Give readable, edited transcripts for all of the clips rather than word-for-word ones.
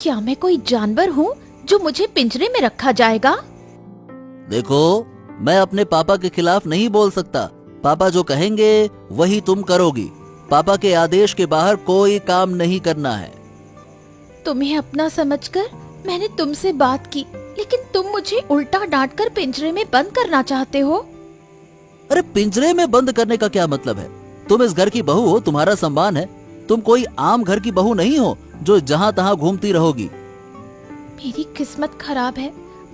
क्या मैं कोई जानवर हूँ जो मुझे पिंजरे में रखा जाएगा? देखो, मैं अपने पापा के खिलाफ नहीं बोल सकता। पापा जो कहेंगे वही तुम करोगी। पापा के आदेश के बाहर कोई काम नहीं करना है। तुम्हें अपना समझकर मैंने तुमसे बात की, लेकिन तुम मुझे उल्टा डांट कर पिंजरे में बंद करना चाहते हो। अरे पिंजरे में बंद करने का क्या मतलब है? तुम इस घर की बहू हो, तुम्हारा सम्मान है। तुम कोई आम घर की बहू नहीं हो जो जहाँ तहाँ घूमती रहोगी। मेरी किस्मत खराब है।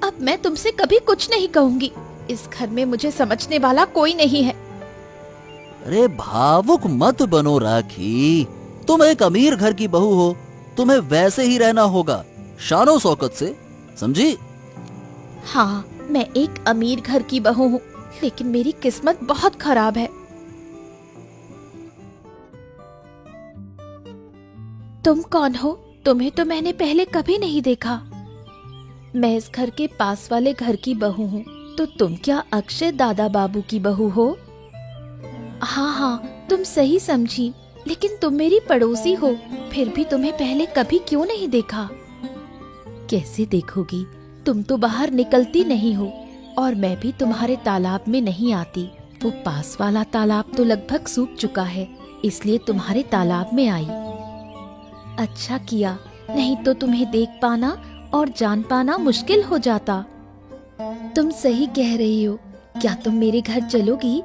अब मैं तुमसे कभी कुछ नहीं कहूंगी। इस घर में मुझे समझने वाला कोई नहीं है। अरे भावुक मत बनो राखी। तुम एक अमीर घर की बहू हो, तुम्हें वैसे ही रहना होगा, शानो शौकत से, समझी? हाँ, मैं एक अमीर घर की बहू हूँ, लेकिन मेरी किस्मत बहुत खराब है। तुम कौन हो? तुम्हें तो मैंने पहले कभी नहीं देखा। मैं इस घर के पास वाले घर की बहू हूँ। तो तुम क्या अक्षय दादा बाबू की बहू हो? हाँ हाँ, तुम सही समझी, लेकिन तुम मेरी पड़ोसी हो। फिर भी तुम्हें पहले कभी क्यों नहीं देखा? कैसे देखोगी? तुम तो बाहर निकलती नहीं हो, और मैं भी तुम्हारे तालाब में नहीं आती। वो पास वाला तालाब तो लगभग सूख चुका है, इसलिए तुम्हारे तालाब में आई। अच्छा किया, नहीं तो तुम्हें देख पाना और जान पाना मुश्किल हो जाता। तुम सही कह रही हो। क्या तुम मेरे घर चलोगी?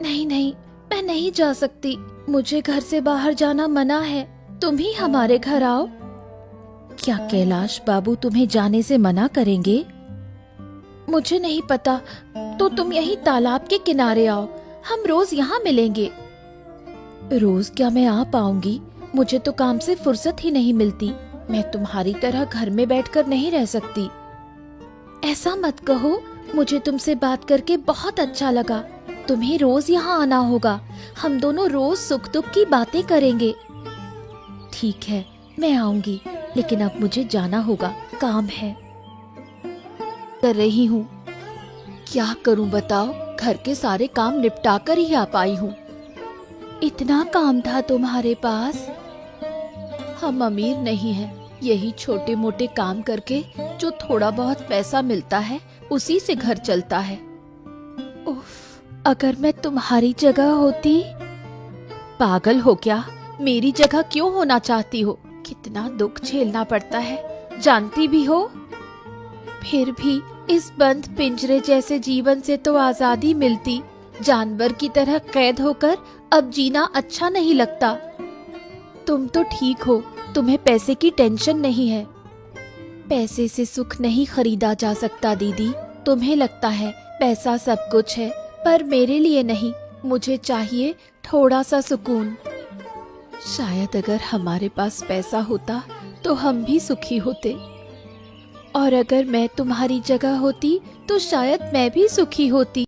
नहीं नहीं, मैं नहीं जा सकती। मुझे घर से बाहर जाना मना है। तुम ही हमारे घर आओ। क्या कैलाश बाबू तुम्हें जाने से मना करेंगे? मुझे नहीं पता। तो तुम यहीं तालाब के किनारे आओ, हम रोज यहाँ मिलेंगे। रोज क्या मैं आ पाऊंगी? मुझे तो काम से फुर्सत ही नहीं मिलती। मैं तुम्हारी तरह घर में बैठकर नहीं रह सकती। ऐसा मत कहो, मुझे तुमसे बात करके बहुत अच्छा लगा। तुम्हें रोज यहाँ आना होगा, हम दोनों रोज सुख दुख की बातें करेंगे। ठीक है, मैं आऊंगी, लेकिन अब मुझे जाना होगा, काम है। कर रही हूँ। क्या करूँ बताओ? घर के सारे काम निपटा कर ही आ पाई हूँ। इतना काम था तुम्हारे पास? हम अमीर नहीं हैं, यही छोटे मोटे काम करके जो थोड़ा बहुत पैसा मिलता है उसी से घर चलता है। उफ, अगर मैं तुम्हारी जगह होती। पागल हो क्या? मेरी जगह क्यों होना चाहती हो? कितना दुख झेलना पड़ता है, जानती भी हो। फिर भी इस बंद पिंजरे जैसे जीवन से तो आजादी मिलती। जानवर की तरह कैद होकर अब जीना अच्छा नहीं लगता। तुम तो ठीक हो, तुम्हें पैसे की टेंशन नहीं है। पैसे से सुख नहीं खरीदा जा सकता दीदी। तुम्हें लगता है पैसा सब कुछ है, पर मेरे लिए नहीं। मुझे चाहिए थोड़ा सा सुकून। शायद अगर हमारे पास पैसा होता तो हम भी सुखी होते, और अगर मैं तुम्हारी जगह होती तो शायद मैं भी सुखी होती।